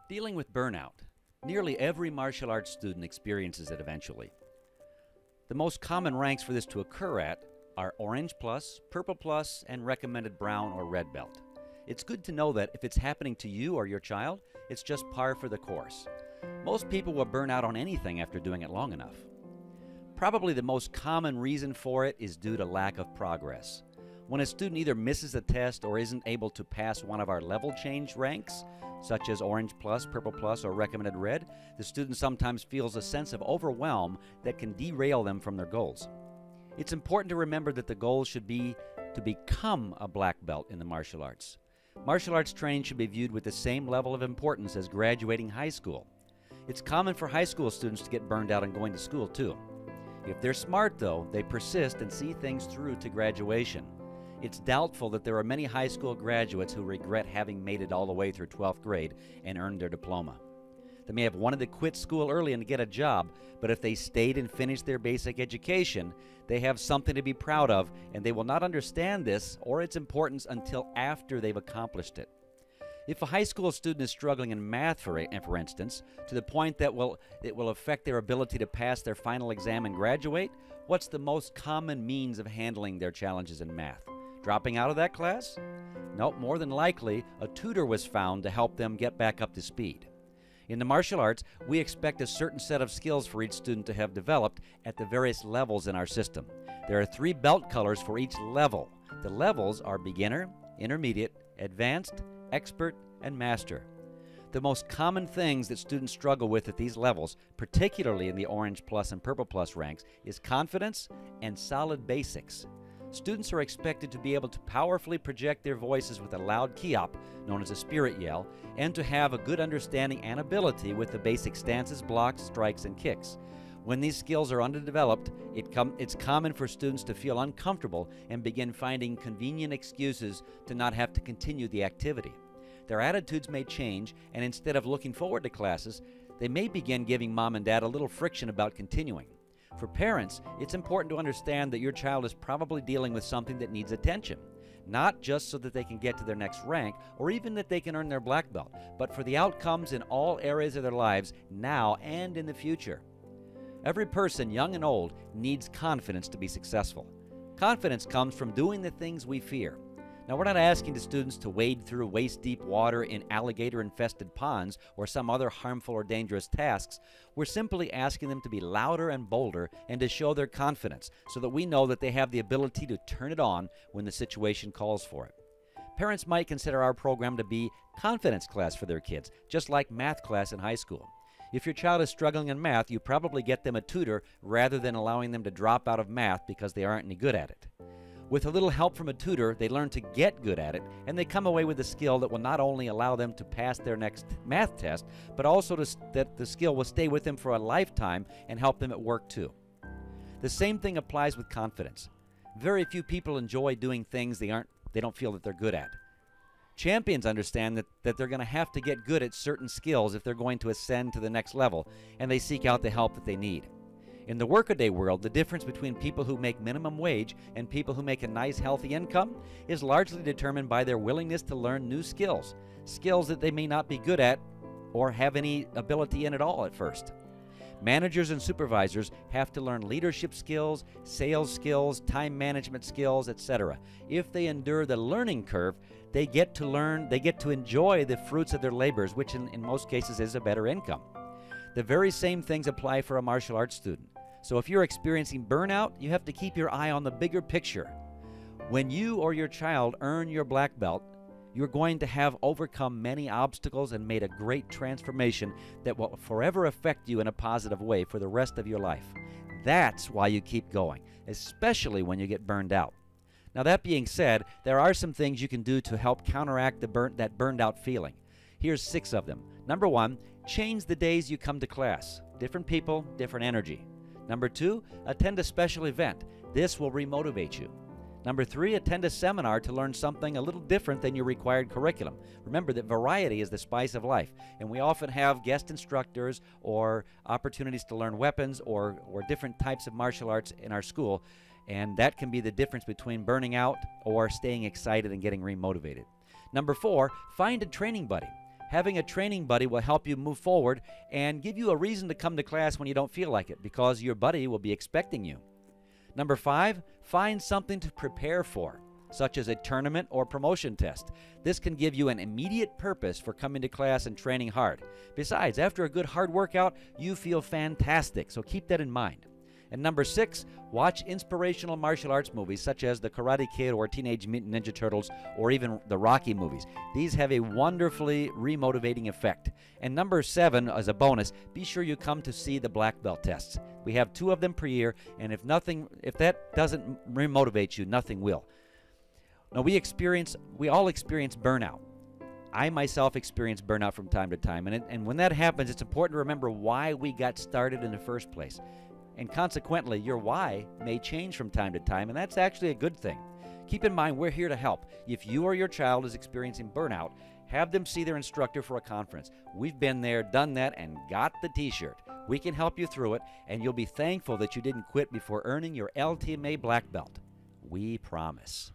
Dealing with burnout. Nearly every martial arts student experiences it eventually. The most common ranks for this to occur at are Orange Plus, Purple Plus, and recommended Brown or Red Belt. It's good to know that if it's happening to you or your child, it's just par for the course. Most people will burn out on anything after doing it long enough. Probably the most common reason for it is due to lack of progress. When a student either misses a test or isn't able to pass one of our level change ranks, such as Orange Plus, Purple Plus, or Recommended Red, the student sometimes feels a sense of overwhelm that can derail them from their goals. It's important to remember that the goal should be to become a black belt in the martial arts. Martial arts training should be viewed with the same level of importance as graduating high school. It's common for high school students to get burned out on going to school too. If they're smart though, they persist and see things through to graduation. It's doubtful that there are many high school graduates who regret having made it all the way through 12th grade and earned their diploma. They may have wanted to quit school early and get a job, but if they stayed and finished their basic education, they have something to be proud of, and they will not understand this or its importance until after they've accomplished it. If a high school student is struggling in math, for instance, to the point that it will affect their ability to pass their final exam and graduate, what's the most common means of handling their challenges in math? Dropping out of that class? Nope, more than likely, a tutor was found to help them get back up to speed. In the martial arts, we expect a certain set of skills for each student to have developed at the various levels in our system. There are 3 belt colors for each level. The levels are beginner, intermediate, advanced, expert, and master. The most common things that students struggle with at these levels, particularly in the Orange Plus and Purple Plus ranks, is confidence and solid basics. Students are expected to be able to powerfully project their voices with a loud kiop, known as a spirit yell, and to have a good understanding and ability with the basic stances, blocks, strikes, and kicks. When these skills are underdeveloped, it's common for students to feel uncomfortable and begin finding convenient excuses to not have to continue the activity. Their attitudes may change, and instead of looking forward to classes, they may begin giving mom and dad a little friction about continuing. For parents, it's important to understand that your child is probably dealing with something that needs attention, not just so that they can get to their next rank or even that they can earn their black belt, but for the outcomes in all areas of their lives now and in the future. Every person, young and old, needs confidence to be successful. Confidence comes from doing the things we fear. Now, we're not asking the students to wade through waist-deep water in alligator-infested ponds or some other harmful or dangerous tasks. We're simply asking them to be louder and bolder and to show their confidence so that we know that they have the ability to turn it on when the situation calls for it. Parents might consider our program to be confidence class for their kids, just like math class in high school. If your child is struggling in math, you probably get them a tutor rather than allowing them to drop out of math because they aren't any good at it. With a little help from a tutor, they learn to get good at it, and they come away with a skill that will not only allow them to pass their next math test, but also that the skill will stay with them for a lifetime and help them at work too. The same thing applies with confidence. Very few people enjoy doing things they don't feel that they're good at. Champions understand that they're going to have to get good at certain skills if they're going to ascend to the next level, and they seek out the help that they need. In the workaday world, the difference between people who make minimum wage and people who make a nice, healthy income is largely determined by their willingness to learn new skills, skills that they may not be good at or have any ability in at all at first. Managers and supervisors have to learn leadership skills, sales skills, time management skills, etc. If they endure the learning curve, they get to enjoy the fruits of their labors, which in most cases is a better income. The very same things apply for a martial arts student. So if you're experiencing burnout, you have to keep your eye on the bigger picture. When you or your child earn your black belt, you're going to have overcome many obstacles and made a great transformation that will forever affect you in a positive way for the rest of your life. That's why you keep going, especially when you get burned out. Now, that being said, there are some things you can do to help counteract that burned out feeling. Here's 6 of them. Number 1, change the days you come to class. Different people, different energy. Number 2, attend a special event. This will remotivate you. Number 3, attend a seminar to learn something a little different than your required curriculum. Remember that variety is the spice of life, and we often have guest instructors or opportunities to learn weapons or different types of martial arts in our school, and that can be the difference between burning out or staying excited and getting remotivated. Number 4, find a training buddy. Having a training buddy will help you move forward and give you a reason to come to class when you don't feel like it, because your buddy will be expecting you. Number 5, find something to prepare for, such as a tournament or promotion test. This can give you an immediate purpose for coming to class and training hard. Besides, after a good hard workout, you feel fantastic, so keep that in mind. And number 6, watch inspirational martial arts movies such as The Karate Kid or Teenage Mutant Ninja Turtles or even the Rocky movies. These have a wonderfully remotivating effect. And number 7, as a bonus, be sure you come to see the black belt tests. We have 2 of them per year, and if that doesn't remotivate you, nothing will. Now, we all experience burnout. I myself experience burnout from time to time, and when that happens, it's important to remember why we got started in the first place. And consequently, your why may change from time to time, and that's actually a good thing. Keep in mind, we're here to help. If you or your child is experiencing burnout, have them see their instructor for a conference. We've been there, done that, and got the t-shirt. We can help you through it, and you'll be thankful that you didn't quit before earning your LTMA black belt. We promise.